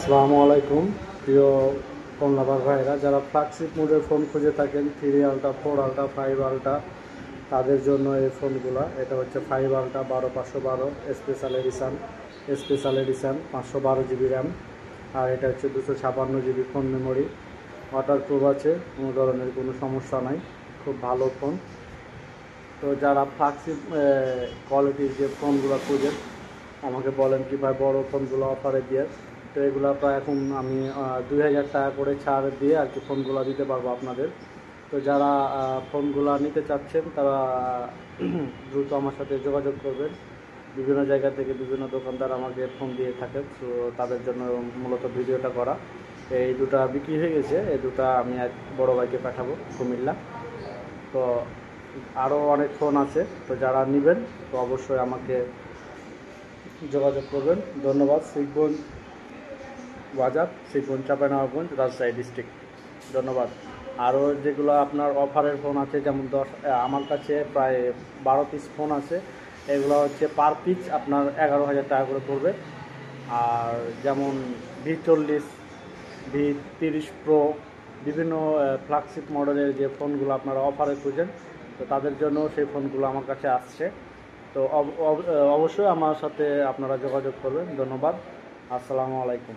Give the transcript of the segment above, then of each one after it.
আসসালামু আলাইকুম প্রিয় কমলাবাগ ভাইরা, যারা ফ্ল্যাগশিপ মোডের ফোন খুঁজে থাকেন 3 আলট্রা, 4 আলট্রা, 5 আলট্রা, তাদের জন্য এই ফোনগুলো। এটা হচ্ছে 5 ultra 12512 special edition 512 GB RAM, আর এটা হচ্ছে 256 জিবি ফোন মেমোরি। ওয়াটারপ্রুফ আছে, কোনো ধরনের কোনো সমস্যা নাই, খুব ভালো ফোন। তো যারা ফ্ল্যাগশিপ কোয়ালিটির যে ফোনগুলো খুঁজেন আমাকে বলেন কি ভাই বড়ো ফোনগুলো অফারে দিয়ে, তো এগুলো প্রায় এখন আমি 2000 টাকা করে ছাড় দিয়ে আর কি ফোনগুলো দিতে পারবো আপনাদের। তো যারা ফোনগুলো নিতে চাচ্ছেন তারা দ্রুত আমার সাথে যোগাযোগ করবেন। বিভিন্ন জায়গা থেকে বিভিন্ন দোকানদার আমাকে ফোন দিয়ে থাকে, তো তাদের জন্য মূলত ভিডিওটা করা। এই দুটা বিক্রি হয়ে গেছে, এই দুটা আমি এক বড়ো ভাইকে পাঠাবো কুমিল্লা। তো আরও অনেক ফোন আছে, তো যারা নেবেন তো অবশ্যই আমাকে যোগাযোগ করবেন। ধন্যবাদ। শিখগঞ্জ বাজার, শিখগঞ্জ, চাঁপাইনবাবগঞ্জ, রাজশাহী ডিস্ট্রিক্ট। ধন্যবাদ। আরও যেগুলো আপনার অফারের ফোন আছে, যেমন আমার কাছে প্রায় 12 পিস ফোন আছে। এগুলো হচ্ছে পার পিস আপনার 11,000 টাকা করে পড়বে। আর যেমন V40, V30 প্রো, বিভিন্ন ফ্ল্যাগশিপ মডেলের যে ফোনগুলো আপনারা অফারে খুঁজেন, তো তাদের জন্য সেই ফোনগুলো আমার কাছে আসছে। তো অবশ্যই আমার সাথে আপনারা যোগাযোগ করবেন। ধন্যবাদ। আসসালামু আলাইকুম।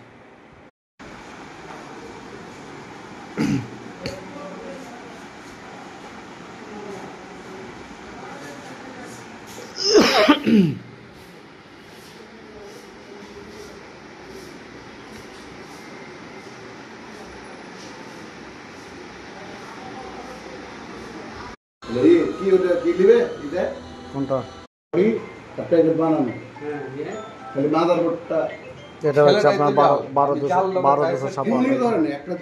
কি ওটা কি দিবে এটা কোনটা? প্যাকেট বানানো খালি মাদারবোর্ডটা এটা হচ্ছে আপনার 12,256। একটা